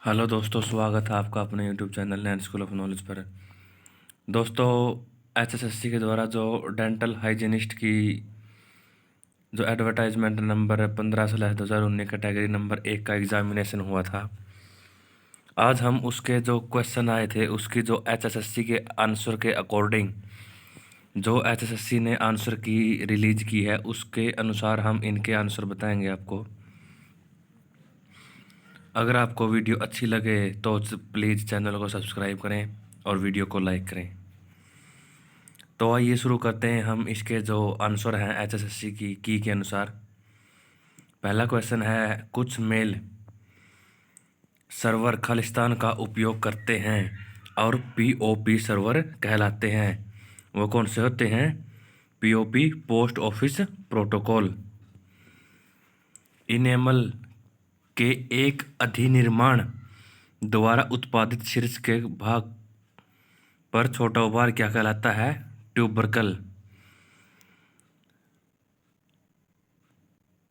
Hello दोस्तों, स्वागत है आपका अपने YouTube channel Nain school of knowledge पर। दोस्तों, एचएसएससी के द्वारा जो डेंटल हाइजीनिस्ट की जो एडवर्टाइजमेंट नंबर 15/2019 कैटेगरी नंबर 1 का एग्जामिनेशन हुआ था, आज हम उसके जो क्वेश्चन आए थे उसकी जो एचएसएससी के आंसर के अकॉर्डिंग जो एचएसएससी ने आंसर की रिलीज की है उसके अनुसार हम इनके आंसर बताएंगे आपको। अगर आपको वीडियो अच्छी लगे तो प्लीज़ चैनल को सब्सक्राइब करें और वीडियो को लाइक करें। तो आइए शुरू करते हैं हम इसके जो आंसर हैं एचएसएससी की के अनुसार। पहला क्वेश्चन है, कुछ मेल सर्वर खालिस्तान का उपयोग करते हैं और पीओपी सर्वर कहलाते हैं। वो कौन से होते हैं? POP post office protocol. Enamel के एक अधिनिर्माण द्वारा उत्पादित शीर्ष के भाग पर छोटा उभार क्या कहलाता है? ट्यूबरकल।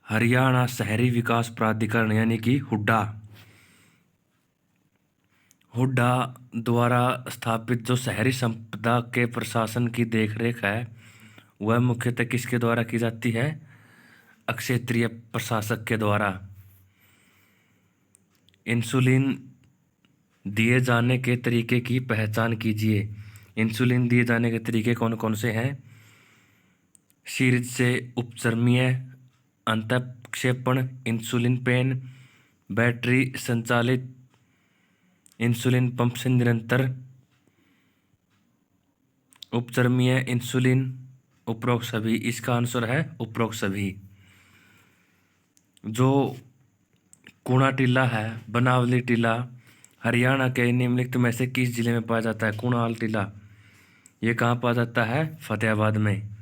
हरियाणा शहरी विकास प्राधिकरण यानी कि हुड्डा द्वारा स्थापित जो शहरी संपदा के प्रशासन की देखरेख है वह मुख्यतः किसके द्वारा की जाती है? क्षेत्रीय प्रशासक के द्वारा। इंसुलिन दिए जाने के तरीके की पहचान कीजिए। इंसुलिन दिए जाने के तरीके कौन कौन से हैं? सीरीज से उपचर्मीय, अंतःक्षेपण, इंसुलिन पेन, बैटरी संचालित, इंसुलिन पंप से निरंतर, उपचर्मीय इंसुलिन, उपरोक्त सभी। इसका आंसर है उपरोक्त सभी। जो कुणा टीला है, बनावली टीला, हरियाणा के निम्नलिखित में से किस जिले में पाया जाता है? कुणाल टीला। ये कहाँ पाया जाता है? फतेहाबाद में।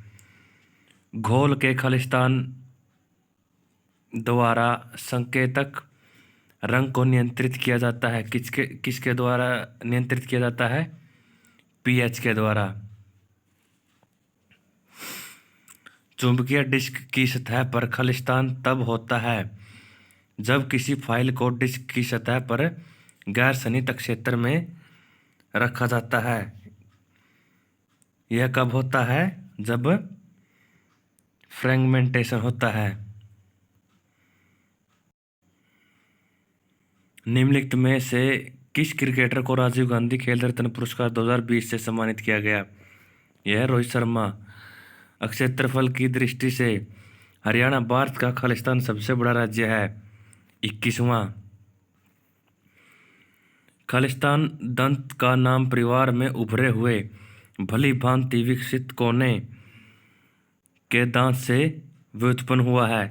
घोल के खालिस्तान द्वारा संकेतक रंग को नियंत्रित किया जाता है। किसके किसके द्वारा नियंत्रित किया जाता है? पीएच के द्वारा। चुंबकीय डिस्क की सतह पर खालिस्तान तब होता है जब किसी फाइल को डिस्क की सतह पर गैर सन्निहित क्षेत्र में रखा जाता है। यह कब होता है? जब फ्रेगमेंटेशन होता है। निम्नलिखित में से किस क्रिकेटर को राजीव गांधी खेल रत्न पुरस्कार 2020 से सम्मानित किया गया? यह रोहित शर्मा। क्षेत्रफल की दृष्टि से हरियाणा भारत का खालिस्तान सबसे बड़ा राज्य है। 21वां। खालिस्तान दंत का नाम परिवार में उभरे हुए भली भांति विकसित कोने के दांत से व्युत्पन्न हुआ है।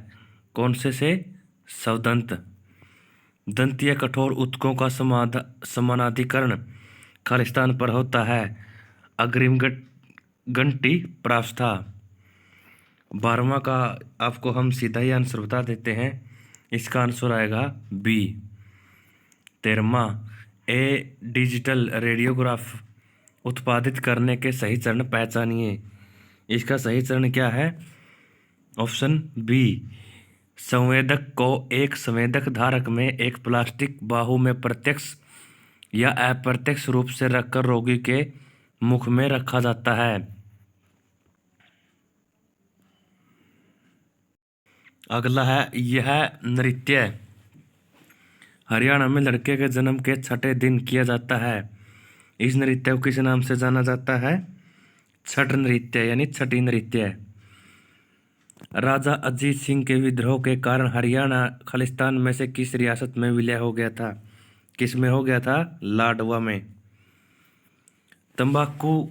कौन से? सवदंत। दंतीय कठोर ऊतकों का समानाधिकरण खालिस्तान पर होता है। अग्रिम घंटी प्रावस्था। 12वां का आपको हम सीधा ही आंसर बता देते हैं। इसका आंसर आएगा बी। 13वां, ए डिजिटल रेडियोग्राफ उत्पादित करने के सही चरण पहचानिए। इसका सही चरण क्या है? Option B. संवेदक को एक संवेदक धारक में एक प्लास्टिक बाहु में प्रत्यक्ष या अप्रत्यक्ष रूप से रखकर रोगी के मुख में रखा जाता है। अगला है, यह नृत्य हरियाणा में लड़के के जन्म के छठे दिन किया जाता है। इस नृत्य को किस नाम से जाना जाता है? छठ नृत्य यानी छठी नृत्य। राजा अजीत सिंह के विद्रोह के कारण हरियाणा खालिस्तान में से किस रियासत में विलय हो गया था? किस में हो गया था? लाडवा में। तंबाकू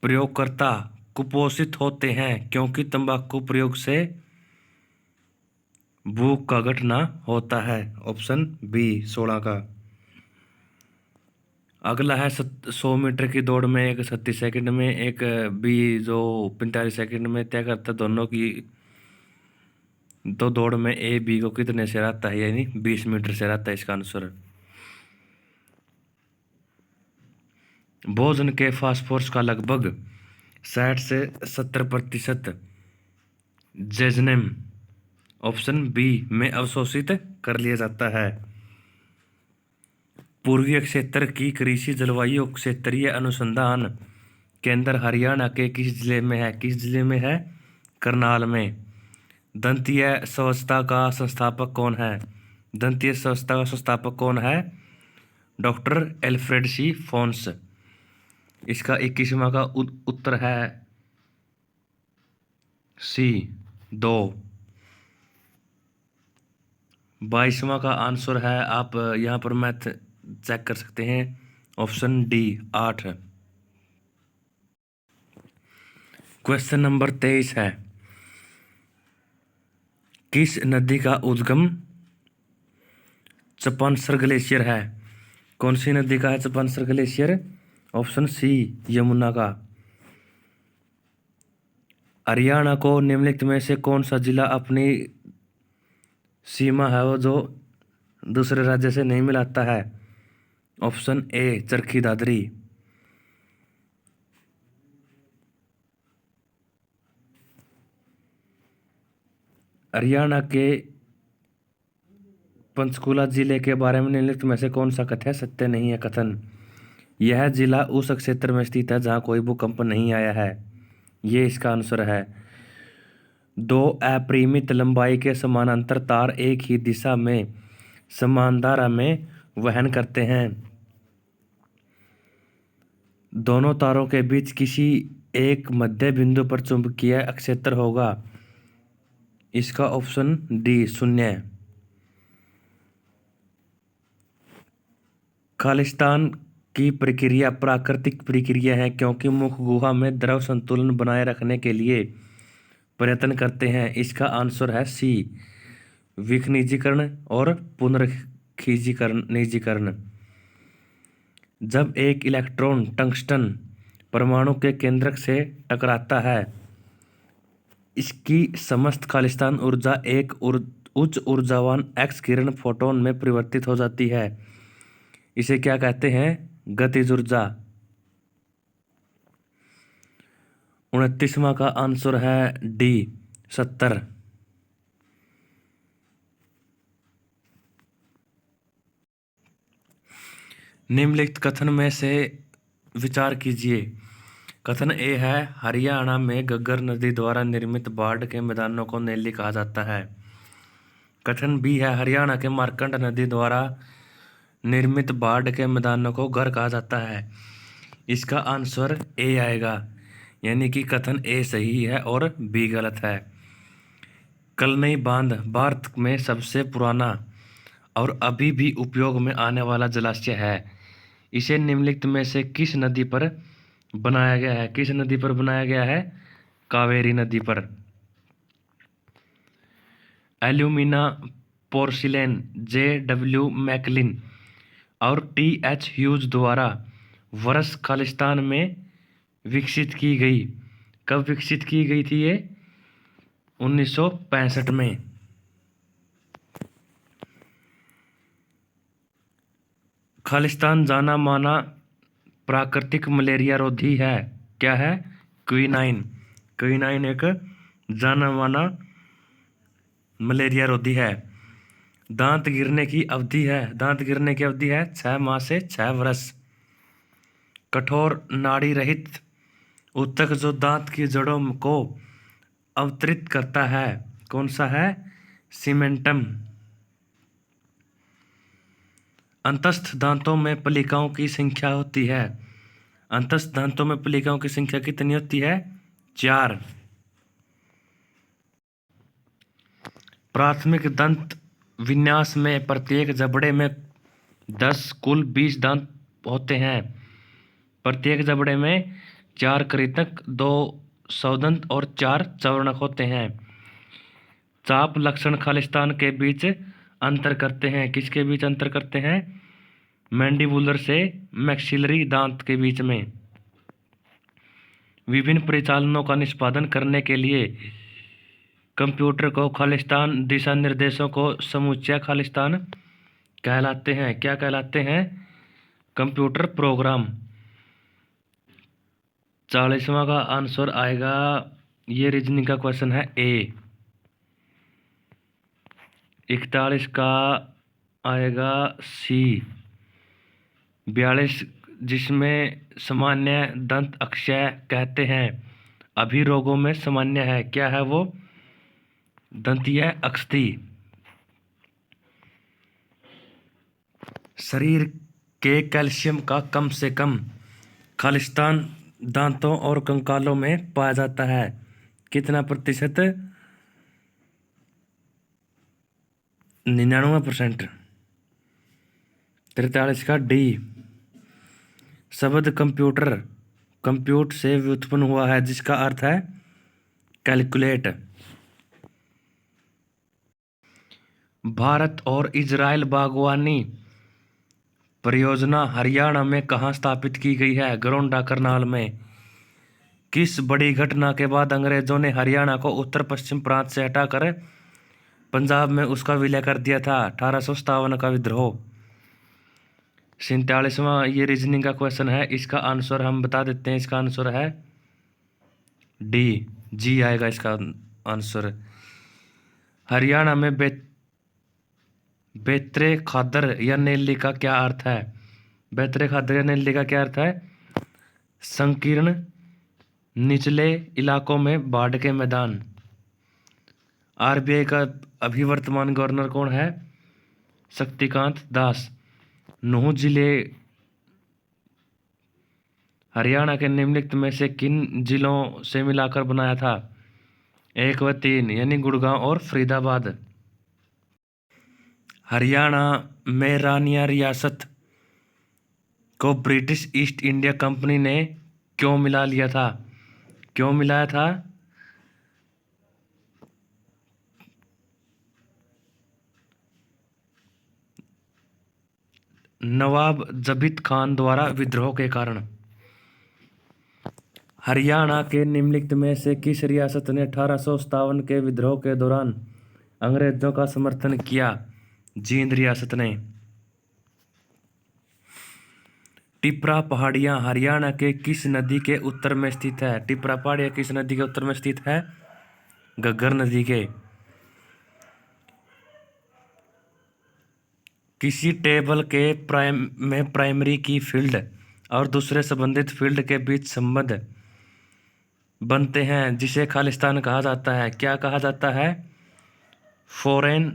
प्रयोगकर्ता कुपोषित होते हैं क्योंकि तंबाकू प्रयोग से भूख का घटना होता है। ऑप्शन बी 16 का। अगला है 100 मीटर की दौड़ में एक 36 सेकंड में, एक बी जो 45 सेकंड में तय करता दोनों की। तो दौड़ में ए बी को कितने से रहता है? यानी 20 मीटर से रहता है इसका आंसर। भोजन के फास्फोरस का लगभग 60 से 70% जेजनेम ऑप्शन बी में अवशोषित कर लिया जाता है। पूर्वीय क्षेत्र की कृषि जलवायु क्षेत्रीय अनुसंधान केंद्र हरियाणा के किस जिले में है? किस जिले में है? करनाल में। दंतीय संस्था का संस्थापक कौन है? दंतीय संस्था का संस्थापक कौन है? डॉक्टर एल्फ्रेड सी फोन्स। इसका 21वां का उत्तर है सी 2। 22वां का आंसर है, आप यहाँ पर मैथ चेक कर सकते हैं, ऑप्शन डी 8। क्वेश्चन नंबर 23 है, किस नदी का उद्गम चपानसर ग्लेशियर है? कौन सी नदी का है चपानसर ग्लेशियर? ऑप्शन सी यमुना का। हरियाणा को निम्नलिखित में से कौन सा जिला अपनी सीमा है वो जो दूसरे राज्य से नहीं मिलाता है? Option A Charkhi Dadri. हरियाणा के पंचकुला जिले के बारे में निम्नलिखित में से कौन सा कथन सत्य नहीं है? कथन, यह जिला उस क्षेत्र में स्थित है जहां कोई भूकंप नहीं आया है। ये इसका आंसर है। 2 अपरिमित लंबाई के समानांतर तार एक ही दिशा में समान धारा में वहन करते हैं। दोनों तारों के बीच किसी एक मध्य बिंदु पर चुंबकीय क्षेत्र होगा। इसका ऑप्शन डी 0। खालिस्तान की प्रक्रिया प्राकृतिक प्रक्रिया है क्योंकि मुख गुहा में द्रव संतुलन बनाए रखने के लिए प्रयत्न करते हैं। इसका आंसर है सी विखनिजीकरण और पुनर्खिजीकरण। जब एक इलेक्ट्रॉन टंगस्टन परमाणु के केंद्रक से टकराता है, इसकी समस्त खालिस्तान ऊर्जा एक उच्च ऊर्जावान एक्स किरण फोटोन में परिवर्तित हो जाती है। इसे क्या कहते हैं? गतिज ऊर्जा। 29वां का आंसर है डी 70। निम्नलिखित कथन में से विचार कीजिए। कथन ए है, हरियाणा में घग्गर नदी द्वारा निर्मित बाढ़ के मैदानों को नैली कहा जाता है। कथन बी है, हरियाणा के मार्कंड नदी द्वारा निर्मित बाढ़ के मैदानों को घर कहा जाता है। इसका आंसर ए आएगा, यानी कि कथन ए सही है और बी गलत है। कलनई बांध भारत में सबसे पुराना और अभी भी उपयोग में आने वाला जलाशय है। इसे निम्नलिखित में से किस नदी पर बनाया गया है? किस नदी पर बनाया गया है? कावेरी नदी पर। एल्यूमिना पोर्सिलेन JW मैकलिन और TH ह्यूज द्वारा वर्ष खालिस्तान में विकसित की गई। कब विकसित की गई थी ये? 1965 में। खालिस्तान जाना माना प्राकृतिक मलेरिया रोधी है। क्या है? क्विनाइन। क्विनाइन एक जाना माना मलेरिया रोधी है। दांत गिरने की अवधि है। दांत गिरने की अवधि है 6 माह से 6 वर्ष। कठोर नाड़ी रहित ऊतक जो दांत की जड़ों को अवतरित करता है, कौन सा है? सीमेंटम। अंतस्थ दांतों में पलिकाओं की संख्या होती है। अंतस्थ दांतों में पलिकाओं की संख्या कितनी होती है? 4। प्राथमिक दंत विन्यास में प्रत्येक जबड़े में 10 कुल 20 दांत होते हैं। प्रत्येक जबड़े में 4 कृंतक, 2 सौदंत और 4 चर्वणक होते हैं। चाप लक्षण खालिस्तान के बीच अंतर करते हैं। किसके बीच अंतर करते हैं? मैंडिबुलर से मैक्सिलरी दांत के बीच में। विभिन्न परिचालनों का निष्पादन करने के लिए कंप्यूटर को खालिस्तान दिशा निर्देशों को समुच्चय खालिस्तान कहलाते हैं। क्या कहलाते हैं? Computer program. 40वां का आंसर आएगा, ये रीजनिंग का क्वेश्चन है ए। 41 का आएगा सी 42 जिसमें सामान्य दंत अक्षय कहते हैं, अभी रोगों में सामान्य है, क्या है वो? दंतीय अक्षति। शरीर के कैल्शियम का कम से कम खालिस्तान दांतों और कंकालों में पाया जाता है, कितना प्रतिशत? 99%। 43 का डी। शब्द कंप्यूटर कंप्यूट से व्युत्पन्न हुआ है, जिसका अर्थ है कैलकुलेट। भारत और इजराइल बागवानी परियोजना हरियाणा में कहाँ स्थापित की गई है? गरोंडा करनाल में। किस बड़ी घटना के बाद अंग्रेजों ने हरियाणा को उत्तर पश्चिम प्रांत से हटाकर पंजाब में उसका विलय कर दिया था? 1857 का विद्रोह। 47वां ये रीजनिंग का क्वेश्चन है, इसका आंसर हम बता देते हैं, इसका आंसर है डी, जी आएगा इसका आंसर। हरियाणा में बेत्रे खादर या नेल्ली का क्या अर्थ है? बेत्रे खादर या नेल्ली का क्या अर्थ है? संकीर्ण निचले इलाकों में बाढ़ के मैदान। आरबीआई का अभी वर्तमान गवर्नर कौन है? शक्तिकांत दास। नूह जिले हरियाणा के निम्नलिखित में से किन जिलों से मिलाकर बनाया था? 1 व 3 यानी गुड़गांव और फरीदाबाद। हरियाणा में रानिया रियासत को ब्रिटिश ईस्ट इंडिया कंपनी ने क्यों मिला लिया था? क्यों मिलाया था? नवाब जबित खान द्वारा विद्रोह के कारण। हरियाणा के निम्नलिखित में से किस रियासत ने 1857 के विद्रोह के दौरान अंग्रेजों का समर्थन किया? जींद रियासत ने। टिपरा पहाड़ियाँ हरियाणा के किस नदी के उत्तर में स्थित है? टिपरा पहाड़ियाँ किस नदी के उत्तर में स्थित है? घग्गर नदी के। किसी टेबल के प्राइमरी की फील्ड और दूसरे संबंधित फील्ड के बीच संबंध बनते हैं, जिसे खालिस्तान कहा जाता है, क्या कहा जाता है? फॉरेन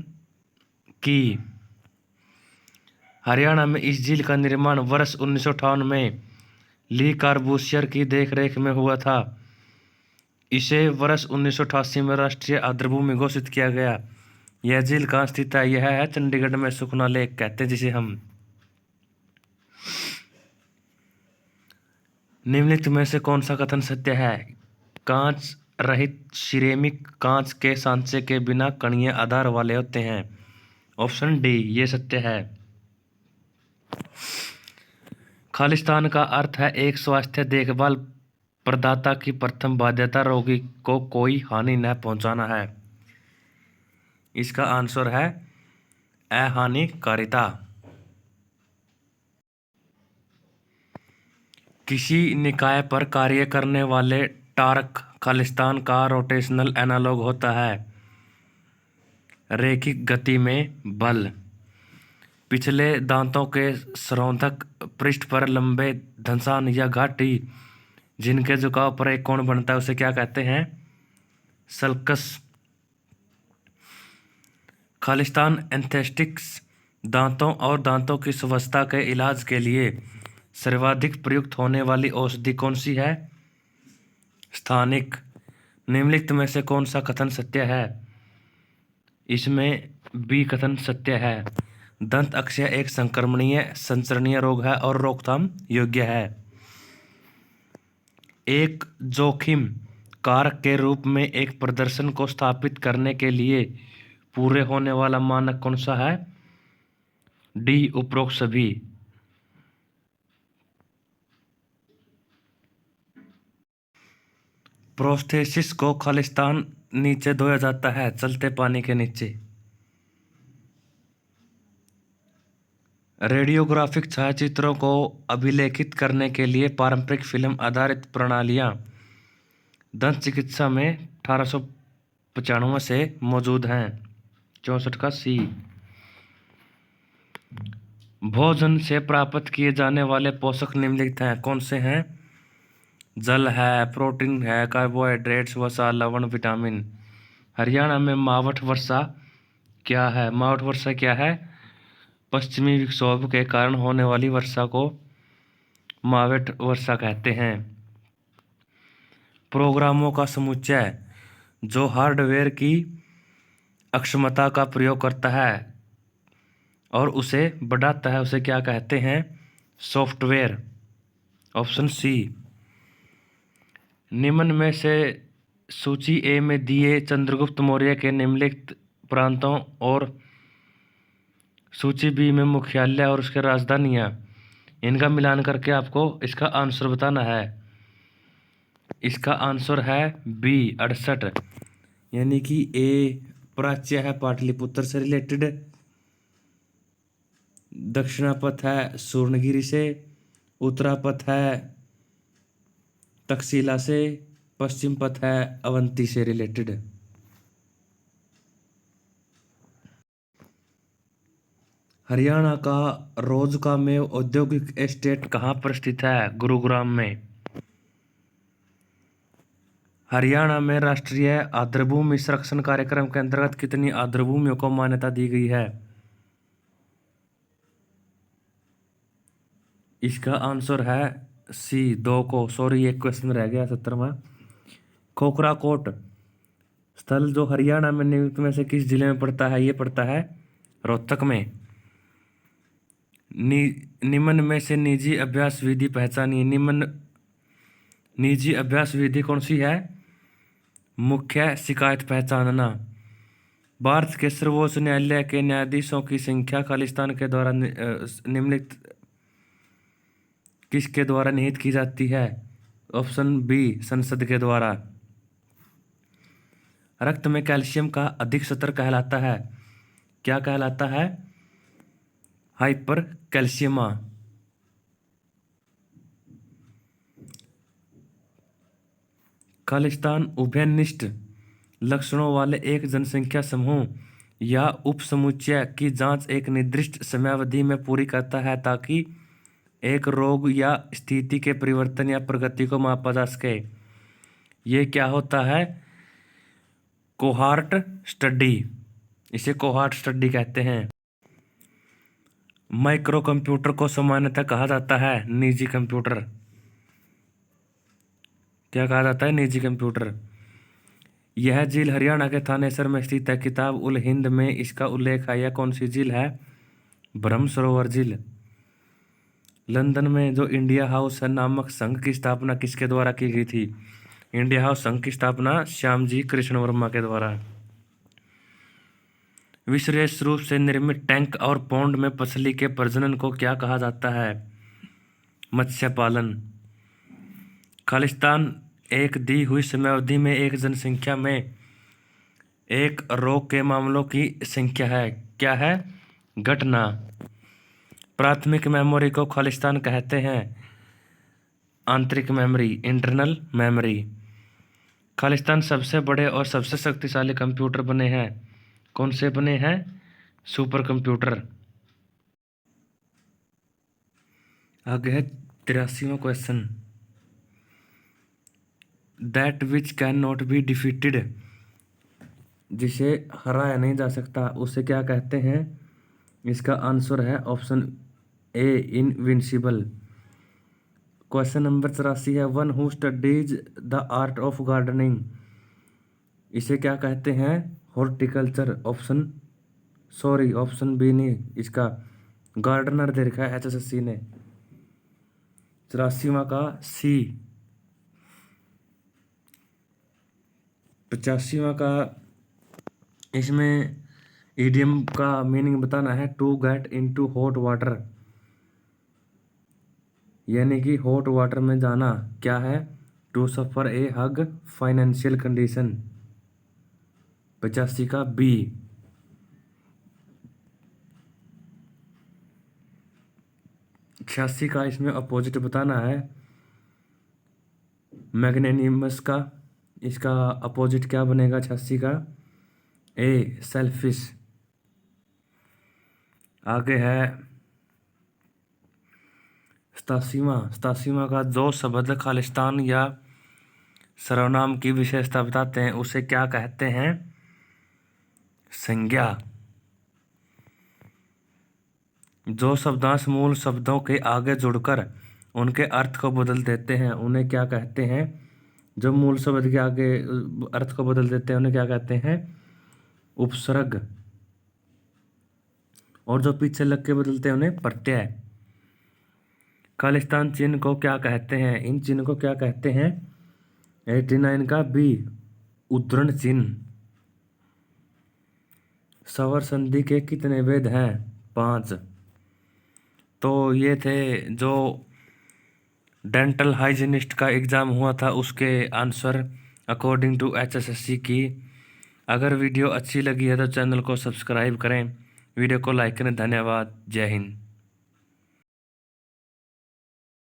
की। हरियाणा में इस झील का निर्माण वर्ष 1958 में ली कार्बूसियर की देखरेख में हुआ था। इसे वर्ष 1988 में राष्ट्रीय आर्द्रभूमि घोषित किया गया। यह झील कहाँ स्थित है? यह है चंडीगढ़ में, सुखना लेक कहते हैं जिसे हम। निम्नलिखित में से कौन सा कथन सत्य है? कांच रहित सिरेमिक कांच के सांचे के बिना कणीय आधार वाले होते हैं। ऑप्शन डी ये सत्य है। खालिस्तान का अर्थ है एक स्वास्थ्य देखभाल प्रदाता की प्रथम बाध्यता रोगी को कोई हानि न पहुंचाना है। इसका आंसर है अहानिकारिता। किसी निकाय पर कार्य करने वाले टार्क खालिस्तान का रोटेशनल एनालॉग होता है। रैखिक गति में बल। पिछले दांतों के संरोधक पृष्ठ पर लंबे धंसान या घाटी जिनके झुकाव पर एक कोण बनता है, उसे क्या कहते हैं? सल्कस। खालिस्तान एंस्थेटिक्स दांतों और दांतों की स्वास्थ्य के इलाज के लिए सर्वाधिक प्रयुक्त होने वाली औषधि कौन सी है? स्थानिक। निम्नलिखित में से कौन सा कथन सत्य है? इसमें बी कथन सत्य है। दंत अक्षय एक संक्रमणीय संचरणीय रोग है और रोकथाम योग्य है। एक जोखिम कारक के रूप में एक प्रदर्शन को स्थापित करने के लिए पूरे होने वाला मानक कौन सा है? डी उपरोक्त सभी। प्रोस्थेसिस को खालिस्तान नीचे धोया जाता है, चलते पानी के नीचे। रेडियोग्राफिक छायाचित्रों को अभिलेखित करने के लिए पारंपरिक फिल्म आधारित प्रणालियां दंत चिकित्सा में 1895 से मौजूद हैं। 64 का सी। भोजन से प्राप्त किए जाने वाले पोषक निम्नलिखित हैं, कौन से हैं? जल है, प्रोटीन है, कार्बोहाइड्रेट्स, वसा, लवण, विटामिन। हरियाणा में मावठ वर्षा क्या है? मावठ वर्षा क्या है? पश्चिमी विक्षोभ के कारण होने वाली वर्षा को मावठ वर्षा कहते हैं। प्रोग्रामों का समुच्चय जो हार्डवेयर की अक्षमता का प्रयोग करता है और उसे बढ़ाता है उसे क्या कहते हैं? सॉफ्टवेयर। Option C. निम्न में से सूची ए में दिए चंद्रगुप्त मौर्य के निम्नलिखित प्रांतों और सूची बी में मुख्यालय और उसके राजधानियाँ, इनका मिलान करके आपको इसका आंसर बताना है। इसका आंसर है बी 68, यानी कि ए प्राच्य है पाटलिपुत्र से रिलेटेड, दक्षिणापथ है सूर्णगिरी से, उत्तरापथ है तक्षशिला से, पश्चिम पथ है अवंती से रिलेटेड। हरियाणा का रोज का मेव औद्योगिक एस्टेट कहाँ पर स्थित है? गुरुग्राम में। हरियाणा में राष्ट्रीय आर्द्रभूमि संरक्षण कार्यक्रम के अंतर्गत कितनी आर्द्रभूमियों को मान्यता दी गई है? इसका आंसर है सी 2 को। सॉरी, एक क्वेश्चन रह गया 70वां। खोखरा कोट स्थल जो हरियाणा में निम्नलिखित में से किस जिले में पड़ता है? ये पड़ता है रोहतक में। निम्न में से निजी अभ्यास विधि पहचानिए। निम्न निजी अभ्यास विधि कौन सी है? मुख्य शिकायत पहचानना। भारत के सर्वोच्च न्यायालय के न्यायाधीशों की संख्या खालिस्तान के द्वारा निम्नलिखित किसके द्वारा निहित की जाती है? ऑप्शन बी संसद के द्वारा। रक्त में कैल्शियम का अधिक स्तर कहलाता है, क्या कहलाता है? हाइपर कैल्शियमा। खालिस्तान उभयनिष्ठ लक्षणों वाले एक जनसंख्या समूह या उपसमुच्चय की जांच एक निर्दिष्ट समयावधि में पूरी करता है ताकि एक रोग या स्थिति के परिवर्तन या प्रगति को मापा जा सके। ये क्या होता है? Cohort study. इसे कोहार्ट स्टडी कहते हैं। माइक्रो कंप्यूटर को सामान्यतः कहा जाता है निजी कंप्यूटर। क्या कहा जाता है? निजी कंप्यूटर। यह झील हरियाणा के थानेसर में स्थित है। किताब उल हिंद में इसका उल्लेख है। यह कौन सी झील है? ब्रह्म सरोवर झील। लंदन में जो इंडिया हाउस है नामक संघ की स्थापना किसके द्वारा की गई थी? इंडिया हाउस संघ की स्थापना श्यामजी कृष्ण वर्मा के द्वारा। विशेष रूप से निर्मित टैंक और पौंड में मछली के प्रजनन को क्या कहा जाता है? मत्स्य पालन। खालिस्तान एक दी हुई समयावधि में एक जनसंख्या में एक रोग के मामलों की संख्या है, क्या है? घटना। प्राथमिक मेमोरी को खालिस्तान कहते हैं आंतरिक मेमोरी, इंटरनल मेमोरी। खालिस्तान सबसे बड़े और सबसे शक्तिशाली कंप्यूटर बने हैं, कौन से बने हैं? Super computer. आगे है 83वां question. That which can not be defeated, जिसे हराया नहीं जा सकता, उसे क्या कहते हैं? इसका आंसर है option A invincible. Question number 84 है। One who studies the art of gardening, इसे क्या कहते हैं? हॉर्टिकल्चर। ऑप्शन बी नहीं, इसका गार्डनर दे रखा है एचएसएससी ने। 84वां का सी। 85वां का इसमें इडियम का मीनिंग बताना है। To get into hot water, यानी कि हॉट वाटर में जाना क्या है? To suffer a huge financial condition. 85 का बी। 86 का इसमें अपोजिट बताना है मैग्नेनिमस का। इसका अपोजिट क्या बनेगा 86 का? ए सेल्फिश। आगे है सतासीवा का जो शब्द खालिस्तान या सर्वनाम की विशेषता बताते हैं उसे क्या कहते हैं? संज्ञा। जो शब्दांश मूल शब्दों के आगे जुड़कर उनके अर्थ को बदल देते हैं उन्हें क्या कहते हैं? जो मूल शब्द के आगे अर्थ को बदल देते हैं उन्हें क्या कहते हैं? उपसर्ग। और जो पीछे लग के बदलते हैं उन्हें प्रत्यय। खालिस्तान चिन्ह को क्या कहते हैं? इन चिन्ह को क्या कहते हैं? 89 का बी, उद्धरण चिन्ह। स्वर संधि के कितने भेद हैं? 5। तो ये थे जो डेंटल हाइजीनिस्ट का एग्ज़ाम हुआ था उसके आंसर अकॉर्डिंग टू HSSC की। अगर वीडियो अच्छी लगी है तो चैनल को सब्सक्राइब करें, वीडियो को लाइक करें। धन्यवाद। जय हिंद।